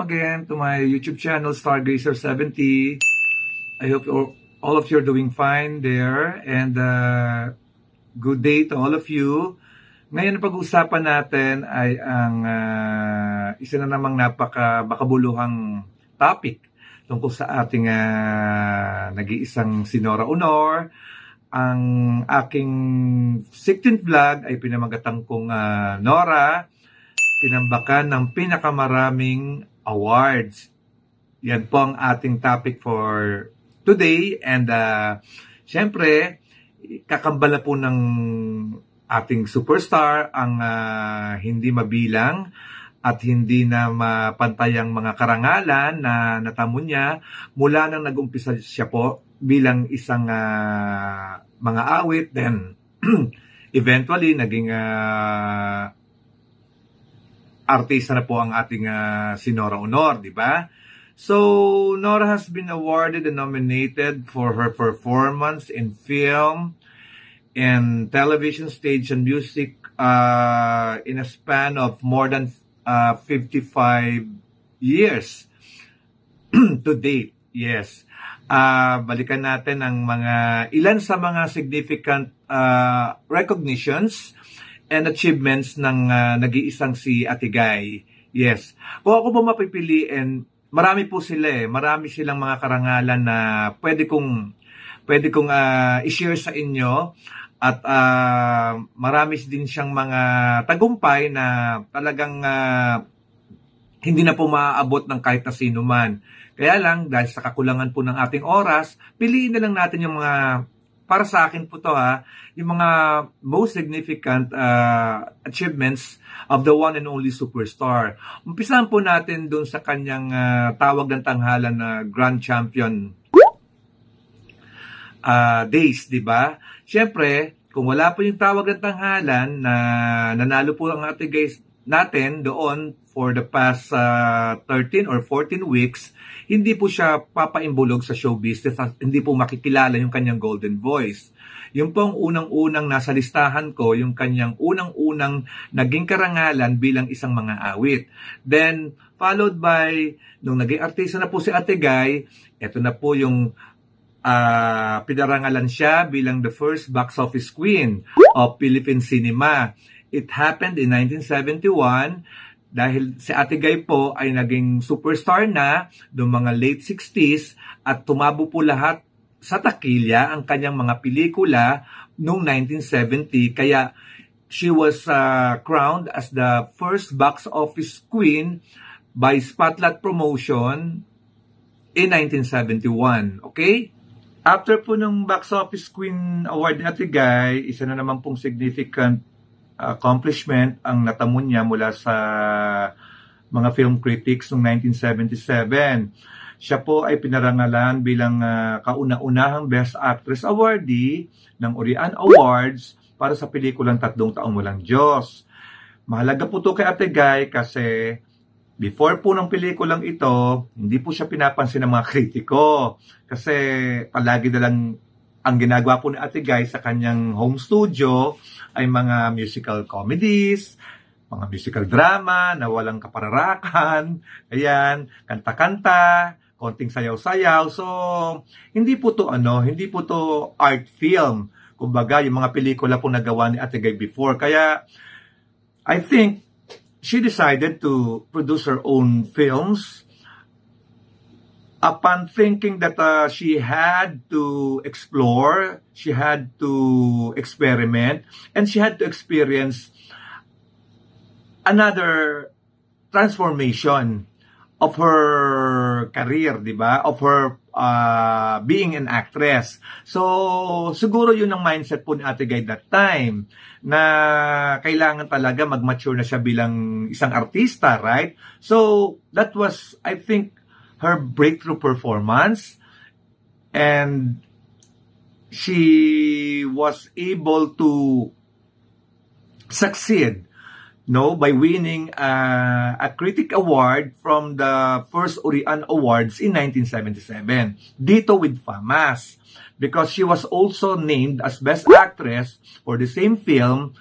again to my YouTube channel, Stargazer70. I hope all of you are doing fine there, and good day to all of you. Ngayon, pag-uusapan natin ay ang isa na namang napaka-makabuluhang topic tungkol sa ating nag-iisang si Nora Aunor. Ang aking 16th vlog ay pinamagatang kong Nora, tinambakan ng pinakamaraming awards. Yan po ang ating topic for today. And syempre, kakambala po ng ating superstar ang hindi mabilang at hindi na mapantayang mga karangalan na natamo niya mula nang nag-umpisa siya po bilang isang mga awit. Then, eventually, naging artista na po ang ating si Nora Aunor, di ba? So, Nora has been awarded and nominated for her performance in film, in television, stage, and music in a span of more than 55 years to date. Yes. Balikan natin ang ilan sa mga significant recognitions and achievements ng nag-iisang si Ate Guy. Yes. Kung ako po mapipiliin, marami po sila Marami silang mga karangalan na pwede kong i-share sa inyo. At marami din siyang mga tagumpay na talagang hindi na po maaabot ng kahit na sino man. Kaya lang, dahil sa kakulangan po ng ating oras, piliin na lang natin yung mga, para sa akin po to yung mga most significant achievements of the one and only superstar. Umpisahan po natin dun sa kanyang tawag ng tanghalan na Grand Champion days, di ba? Siyempre, kung wala po yung tawag ng tanghalan na nanalo po ang ating guys natin doon for the past 13 or 14 weeks, hindi po siya papaimbulog sa show business at hindi po makikilala yung kanyang golden voice. Yung pong unang-unang nasa listahan ko, yung kanyang unang-unang naging karangalan bilang isang mga awit. Then, followed by, nung naging artista na po si Ate Guy, eto na po yung pinarangalan siya bilang the first box office queen of Philippine cinema. It happened in 1971 dahil si Ate Guy po ay naging superstar na noong mga late 60s at tumabo po lahat sa takilya ang kanyang mga pelikula noong 1970. Kaya she was crowned as the first box office queen by Spotlight Promotion in 1971. Okay? After po ng Box Office Queen Award ni Ate Guy, isa na naman pong significant accomplishment ang natamo niya mula sa mga film critics noong 1977. Siya po ay pinarangalan bilang kauna-unahang Best Actress awardee ng Orion Awards para sa pelikulang Tatlong Taong Walang Diyos. Mahalaga po ito kay Ate Guy kasi before po ng pelikulang ito, hindi po siya pinapansin ng mga kritiko. Kasi palagi na lang ang ginagawa po ni Ate Guy sa kanyang home studio ay mga musical comedies, mga musical drama na walang kapararakan, ayan, kanta-kanta, konting sayaw-sayaw. So, hindi po to art film. Kumbaga, yung mga pelikula po nagawa ni Ate Guy before. Kaya, I think, she decided to produce her own films upon thinking that she had to explore, she had to experiment, and she had to experience another transformation of her career, di ba? Of her being an actress. So, siguro yun ang mindset po ni Ate Guy that time, na kailangan talaga mag-mature na siya bilang isang artista, right? So, that was, I think, her breakthrough performance, and she was able to succeed by winning a critic award from the first Orion Awards in 1977 dito with FAMAS, because she was also named as Best Actress for the same film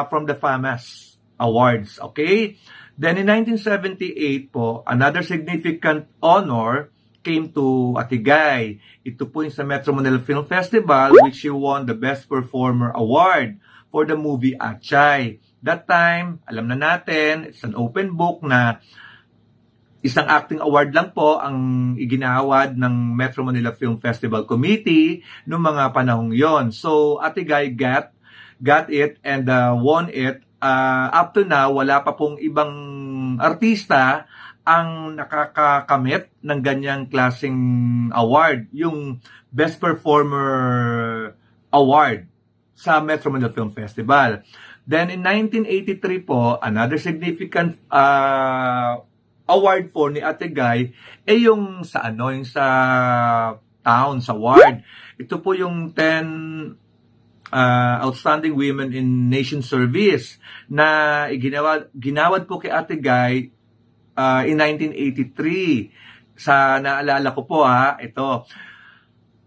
from the FAMAS Awards. Okay? Then in 1978 po, another significant honor came to Atigay. Ito po yung sa Metro Manila Film Festival, which she won the Best Performer Award for the movie Atchay. That time, alam na natin, it's an open book na isang acting award lang po ang iginawad ng Metro Manila Film Festival Committee noong mga panahong yon. So, Atigay got it and won it. Up to now, wala pa pong ibang artista ang nakakakamit ng ganyang klaseng award, yung Best Performer Award sa Metro Manila Film Festival. Then in 1983 po, another significant award po ni Atigay yung sa yung sa Towns Award. Ito po yung 10 Outstanding Women in Nation Service na ginawad po kay Atigay in 1983. Sa naalala ko po ito.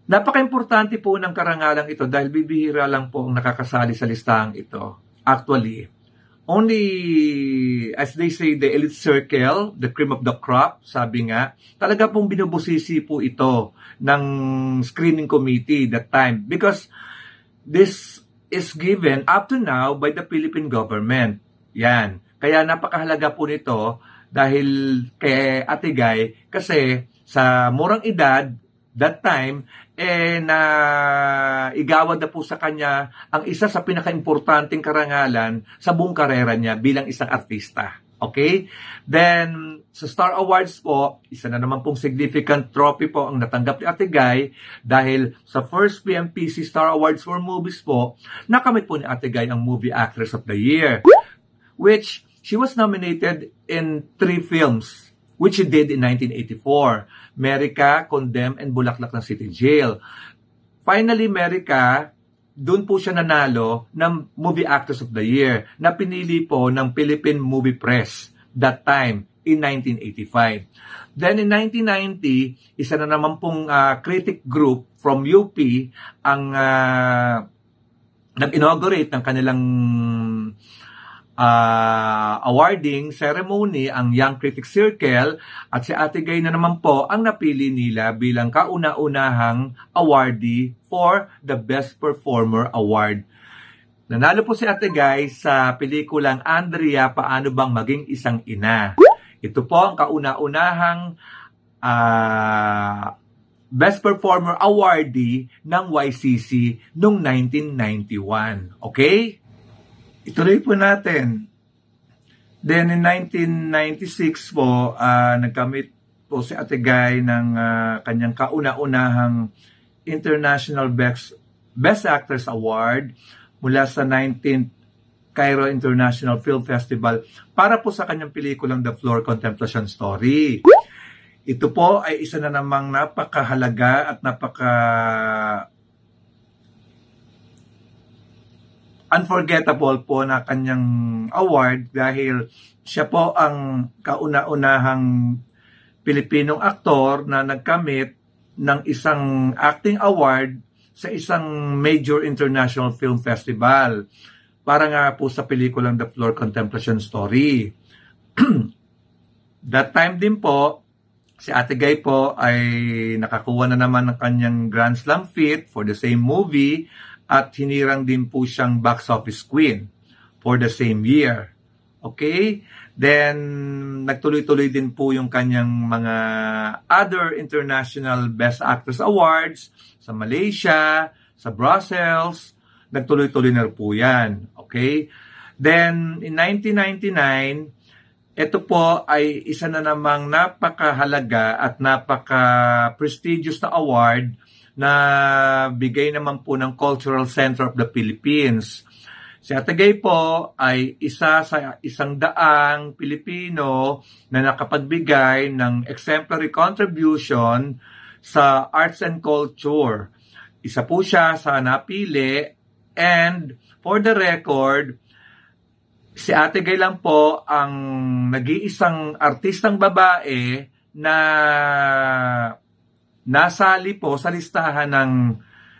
Napaka-importante po ng karangalang ito dahil bibihira lang po ang nakakasali sa listahang ito. Actually, only, as they say, the elite circle, the cream of the crop, sabi nga, talaga pong binubusisi po ito ng screening committee that time because this is given up to now by the Philippine government. Yan. Kaya napakahalaga po nito dahil kay Atigay kasi sa murang edad, that time, na igawad na po sa kanya ang isa sa pinaka-importanting karangalan sa buong karera niya bilang isang artista. Okay? Then, sa Star Awards po, isa na naman pong significant trophy po ang natanggap ni Atigay dahil sa first PMPC Star Awards for Movies po, nakamit po ni Atigay ang Movie Actress of the Year, which she was nominated in 3 films, which she did in 1984. Merica, Condemned, and Bulaklak ng City Jail. Finally, Merica, doon po siya nanalo ng Movie Actress of the Year na pinili po ng Philippine Movie Press that time in 1985. Then in 1990, isa na naman pong critic group from UP ang nag-inaugurate ng kanilang awarding ceremony, ang Young Critics Circle, at si Atigay na naman po ang napili nila bilang kauna-unahang awardee for the Best Performer Award. Nanalo po si Atigay sa pelikulang Andrea, Paano Bang Maging Isang Ina. Ito po ang kauna-unahang Best Performer Awardee ng YCC noong 1991. Okay? Ituloy po natin. Then in 1996 po, nagkamit po si Atigay ng kanyang kauna-unahang International Best Actress Award mula sa 19th Cairo International Film Festival para po sa kanyang pelikulang The Floor Contemplation Story. Ito po ay isa na namang napakahalaga at unforgettable po na kanyang award dahil siya po ang kauna-unahang Pilipinong aktor na nagkamit ng isang acting award sa isang major international film festival para nga po sa pelikulang The Floor Contemplation Story. That time din po, si Atigay po ay nakakuha na naman ng kanyang Grand Slam feat for the same movie at hinirang din po siyang box office queen for the same year. Okay? Then, nagtuloy-tuloy din po yung kanyang mga other international Best Actress Awards sa Malaysia, sa Brussels. Nagtuloy-tuloy na po yan. Okay? Then, in 1999, ito po ay isa na namang napakahalaga at napaka-prestigious na award na bigay naman po ng Cultural Center of the Philippines. Si Atigay po ay isa sa 100 Pilipino na nakapagbigay ng exemplary contribution sa arts and culture. Isa po siya sa napili, and for the record, si Atigay lang po ang nag-iisang artistang babae na nasali po sa listahan ng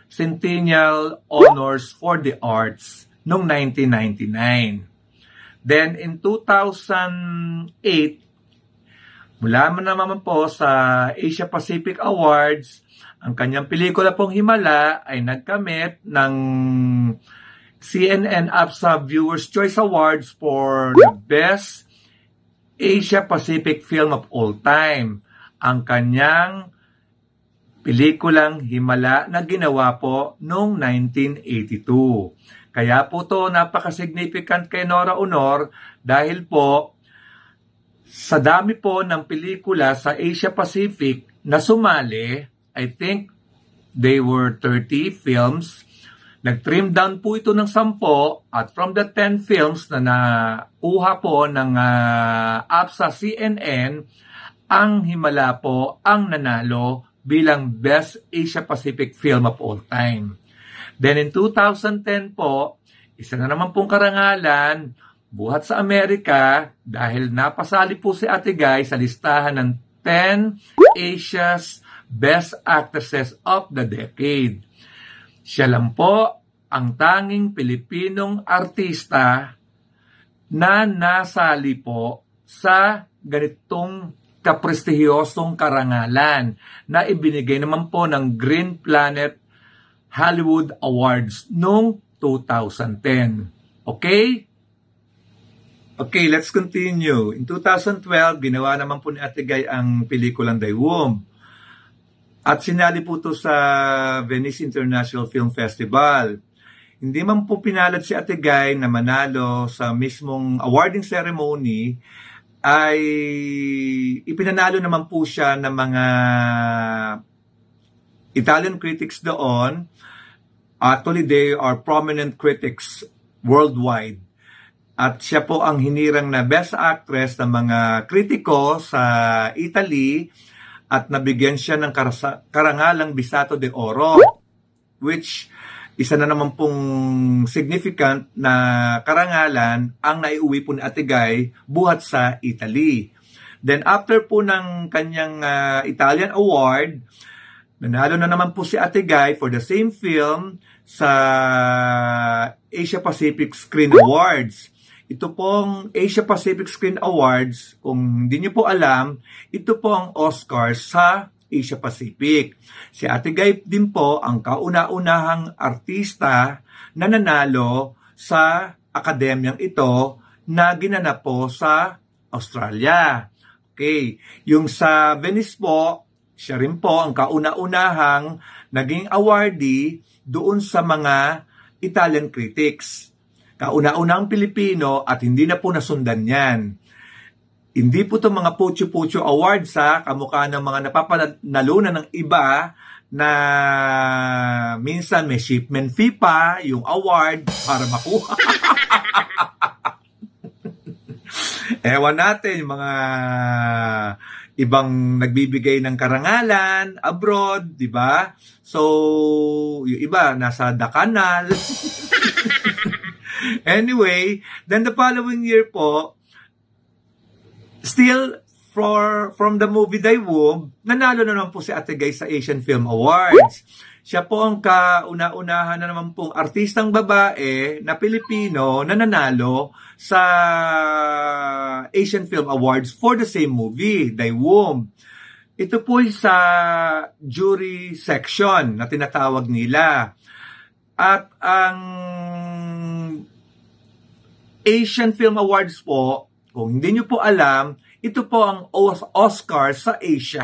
Centennial Honors for the Arts noong 1999. Then in 2008, mula naman po sa Asia Pacific Awards, ang kanyang pelikula pong Himala ay nagkamit ng CNN APSA Viewers' Choice Awards for the Best Asia Pacific Film of All Time. Ang kanyang pelikulang Himala na ginawa po noong 1982. Kaya po to napaka-significant kay Nora Aunor dahil po sa dami po ng pelikula sa Asia Pacific na sumali, I think they were 30 films. Nag-trim down po ito ng 10 at from the 10 films na nauha po ng APSA CNN, ang Himala po ang nanalo bilang Best Asia Pacific Film of All Time. Then in 2010 po, isa na naman pong karangalan, buhat sa Amerika dahil napasali po si Ate Guy sa listahan ng 10 Asia's Best Actresses of the Decade. Siya lang po ang tanging Pilipinong artista na nasali po sa ganitong kaprestihiyosong karangalan na ibinigay naman po ng Green Planet Hollywood Awards noong 2010. Okay? Okay, let's continue. In 2012, ginawa naman po ni Ate Guy ang pelikulang Daywom. At sinali po ito sa Venice International Film Festival. Hindi man po pinalad si Ate Guy na manalo sa mismong awarding ceremony, ay ipinanalo naman po siya ng mga Italian critics doon. Actually, they are prominent critics worldwide. At siya po ang hinirang na Best Actress ng mga kritiko sa Italy at nabigyan siya ng karangalang Bisato de Oro, which isa na naman pong significant na karangalan ang naiuwi po ni Ate Guy buhat sa Italy. Then after po ng kanyang Italian award, nanalo na naman po si Ate Guy for the same film sa Asia Pacific Screen Awards. Ito pong Asia Pacific Screen Awards, kung hindi niyo po alam, ito po ang Oscars sa Asia Pacific. Si Ate Guy din po ang kauna-unahang artista na nanalo sa akademyang ito na ginanap po sa Australia. Okay, yung sa Venice po, siya rin po ang kauna-unahang naging awardee doon sa mga Italian critics. Kauna-unahang Pilipino at hindi na po nasundan yan. Hindi po itong mga Pucho-Pucho Awards kamukha ng mga napapanalunan ng iba na minsan may shipment fee pa yung award para makuha. Ewan natin, yung mga ibang nagbibigay ng karangalan abroad, di ba? So, yung iba nasa The Canal. Anyway, then the following year po, still from the movie Daywom, nanalo na naman po si Ate Guy sa Asian Film Awards. Siya po ang kauna-unahan na naman pong artistang babae na Pilipino na nanalo sa Asian Film Awards for the same movie, Daywom. Ito po sa jury section na tinatawag nila. At ang Asian Film Awards po, kung hindi nyo po alam, ito po ang Oscar sa Asia.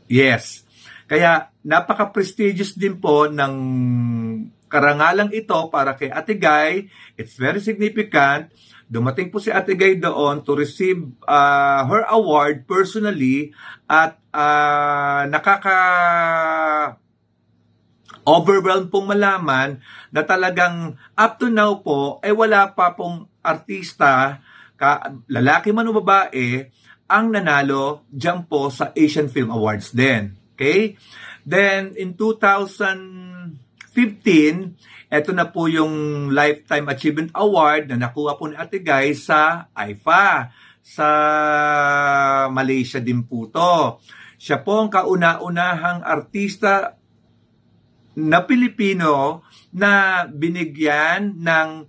Yes. Kaya napaka-prestigious din po ng karangalang ito para kay Ate Guy. It's very significant. Dumating po si Ate Guy doon to receive her award personally at overwhelmed pong malaman na talagang up to now po ay wala pa pong artista, lalaki man o babae, ang nanalo dyan po sa Asian Film Awards din. Okay? Then in 2015, ito na po yung Lifetime Achievement Award na nakuha po ni Ate Guy sa AIFA. Sa Malaysia din po to. Siya po ang kauna-unahang artista na Pilipino na binigyan ng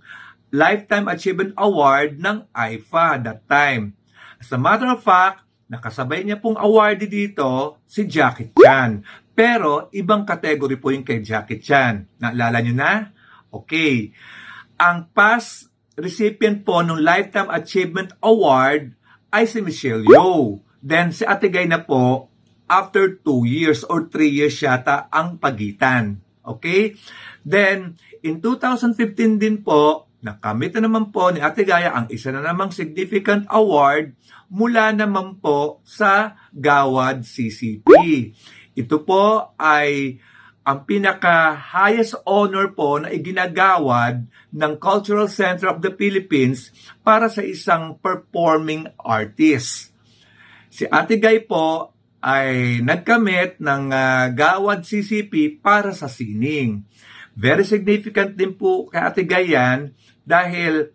Lifetime Achievement Award ng IFA that time. As a matter of fact, nakasabay niya pong awardee dito si Jackie Chan. Pero ibang category po yung kay Jackie Chan. Naalala niyo na? Okay. Ang past recipient po ng Lifetime Achievement Award ay si Michelle Yeoh. Then si Ate Guy na po, after 2 years or 3 years yata ang pagitan. Okay? Then, in 2015 din po, nakamit na naman po ni Ate Gaya ang isa na namang significant award mula naman po sa Gawad CCP. Ito po ay ang pinaka-highest honor po na iginagawad ng Cultural Center of the Philippines para sa isang performing artist. Si Ate Guy po ay nagkamit ng Gawad CCP para sa sining. Very significant din po kay Ate Guy yan dahil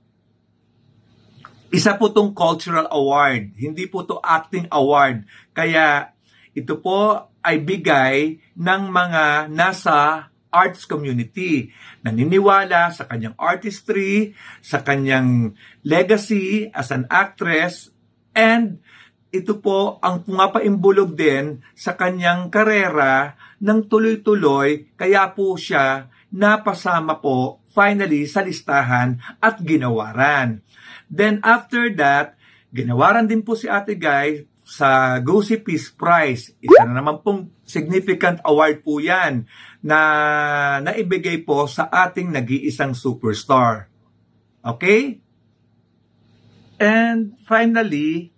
isa po itong cultural award, hindi po ito acting award. Kaya ito po ay bigay ng mga nasa arts community. Naniniwala sa kanyang artistry, sa kanyang legacy as an actress, and ito po ang pumapaimbulog din sa kanyang karera ng tuloy-tuloy, kaya po siya napasama po finally sa listahan at ginawaran. Then after that, ginawaran din po si Ate Guy sa Go-Si Peace Prize. Isa na naman pong significant award po yan na naibigay po sa ating nag-iisang superstar. Okay? And finally,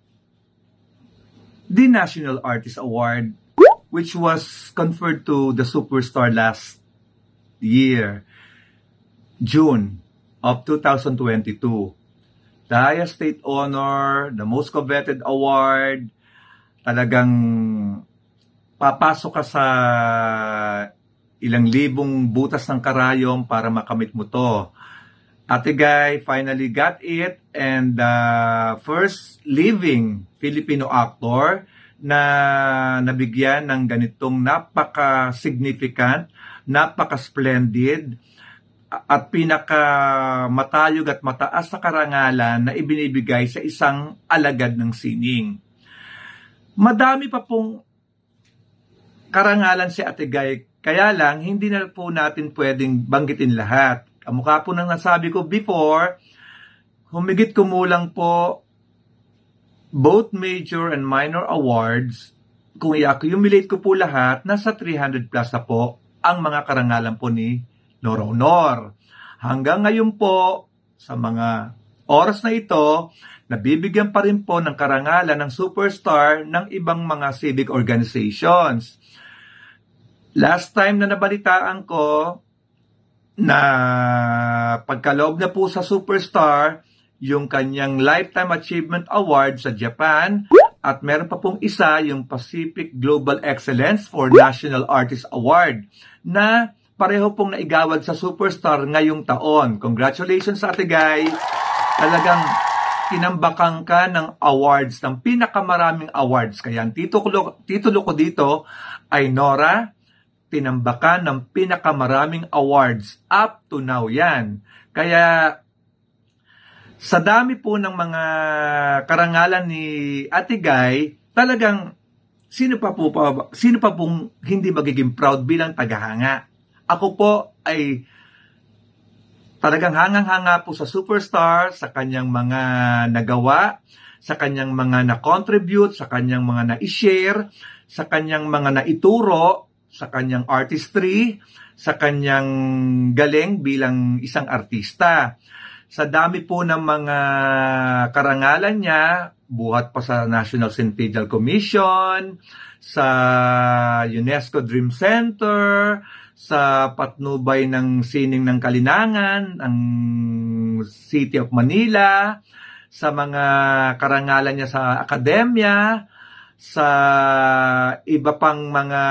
the National Artist Award, which was conferred to the superstar last year, June of 2022. The highest state honor, the most coveted award, talagang papasok ka sa ilang libong butas ng karayom para makamit mo to. Ate Guy finally got it, and first living Filipino actor na nabigyan ng ganitong napaka-significant, napaka-splendid, at pinaka-matayog at mataas na karangalan na ibinibigay sa isang alagad ng sining. Madami pa pong karangalan si Ate Guy, kaya lang hindi na po natin pwedeng banggitin lahat. Kamukha po nang nasabi ko before, humigit kumulang po both major and minor awards. Kung i-accumulate ko po lahat, nasa 300 plus na po ang mga karangalan po ni Nora Honor. Hanggang ngayon po, sa mga oras na ito, nabibigyan pa rin po ng karangalan ng superstar ng ibang mga civic organizations. Last time na nabalitaan ko, na pagkaloob na po sa superstar, yung kanyang Lifetime Achievement Award sa Japan, at meron pa pong isa, yung Pacific Global Excellence for National Artist Award, na pareho pong naigawad sa superstar ngayong taon. Congratulations, Ate Guy. Talagang tinambakan ka ng awards, ng pinakamaraming awards. Kaya ang titulo ko dito ay Nora, tinambakan ng pinakamaraming awards up to now yan. Kaya sa dami po ng mga karangalan ni Ate Guy, talagang sino pa pong hindi magiging proud bilang tagahanga. Ako po ay talagang hangang-hanga po sa superstar, sa kanyang mga nagawa, sa kanyang mga na-contribute, sa kanyang mga na-share, sa kanyang mga naituro, sa kanyang artistry, sa kanyang galing bilang isang artista. Sa dami po ng mga karangalan niya, buhat pa sa National Centennial Commission, sa UNESCO Dream Center, sa patnubay ng sining ng Kalinangan, ang City of Manila, sa mga karangalan niya sa akademya, sa iba pang mga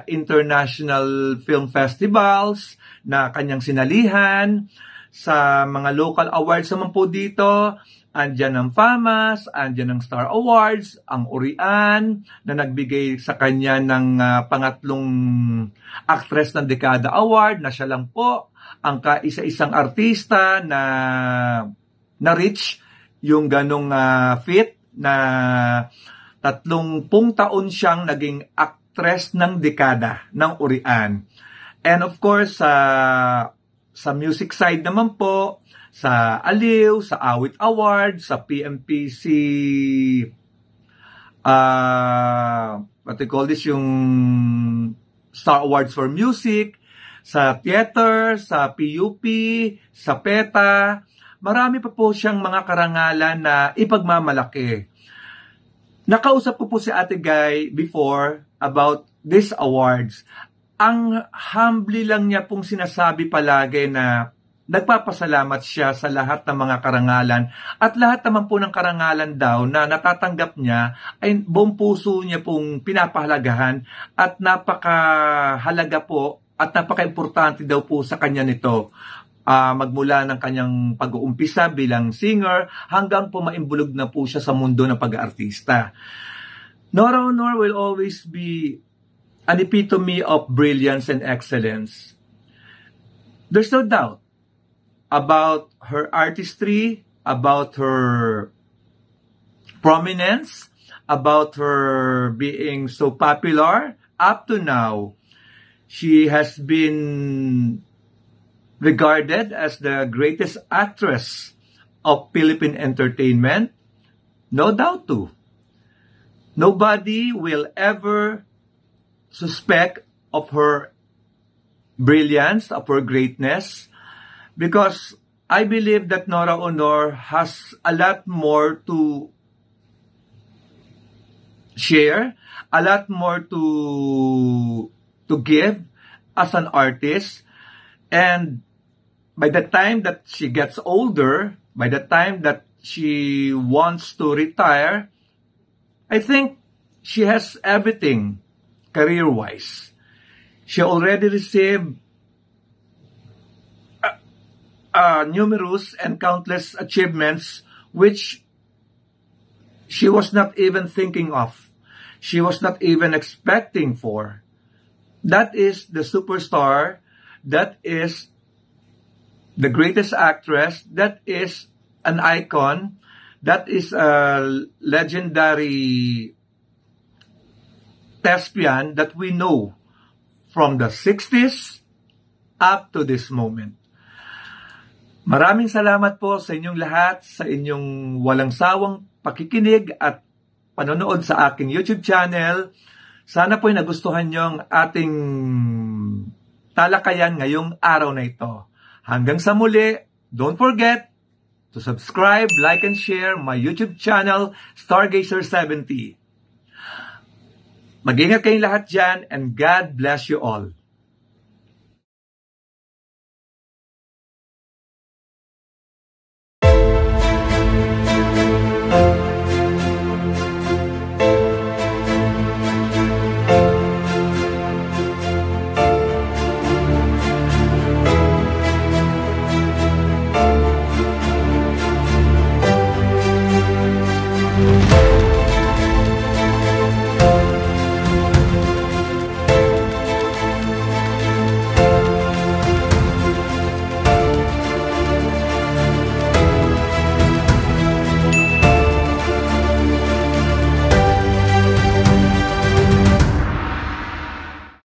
international film festivals na kanyang sinalihan, sa mga local awards naman po dito, Andyan ang FAMAS, andyan ang Star Awards, ang Urian na nagbigay sa kanya ng pangatlong Actress ng Dekada Award na siya lang po ang kaisa-isang artista na reach yung ganong feat na 30 taon siyang naging actress ng dekada ng Urian. And of course, sa music side naman po, sa Aliw, sa Awit Award, sa PMPC, what they call this, yung Star Awards for Music, sa theater, sa PUP, sa PETA, marami pa po siyang mga karangalan na ipagmamalaki. Nakausap ko po si Ate Guy before about these awards. Ang humbly lang niya pong sinasabi palagi na nagpapasalamat siya sa lahat ng mga karangalan at lahat naman po ng karangalan daw na natatanggap niya ay buong puso niya pong pinapahalagahan at napakahalaga po at napaka-importante daw po sa kanya nito. Magmula ng kanyang pag-uumpisa bilang singer hanggang po maimbulog na po siya sa mundo ng pag-aartista. Nora Aunor will always be an epitome of brilliance and excellence. There's no doubt about her artistry, about her prominence, about her being so popular. Up to now, she has been regarded as the greatest actress of Philippine entertainment. No doubt too. Nobody will ever suspect of her brilliance, of her greatness, because I believe that Nora Aunor has a lot more to share, a lot more to give as an artist. And by the time that she gets older, by the time that she wants to retire, I think she has everything career-wise. She already received numerous and countless achievements which she was not even thinking of. She was not even expecting for. That is the superstar. That is the greatest actress. That is an icon. That is a legendary thespian that we know from the 60s up to this moment. Maraming salamat po sa inyong lahat, sa inyong walang sawang pakikinig at panonood sa aking YouTube channel. Sana po'y nagustuhan nyo ang ating talakayan ngayong araw na ito. Hanggang sa muli, don't forget to subscribe, like, and share my YouTube channel, Stargazer70. Mag-ingat kayong lahat dyan, and God bless you all.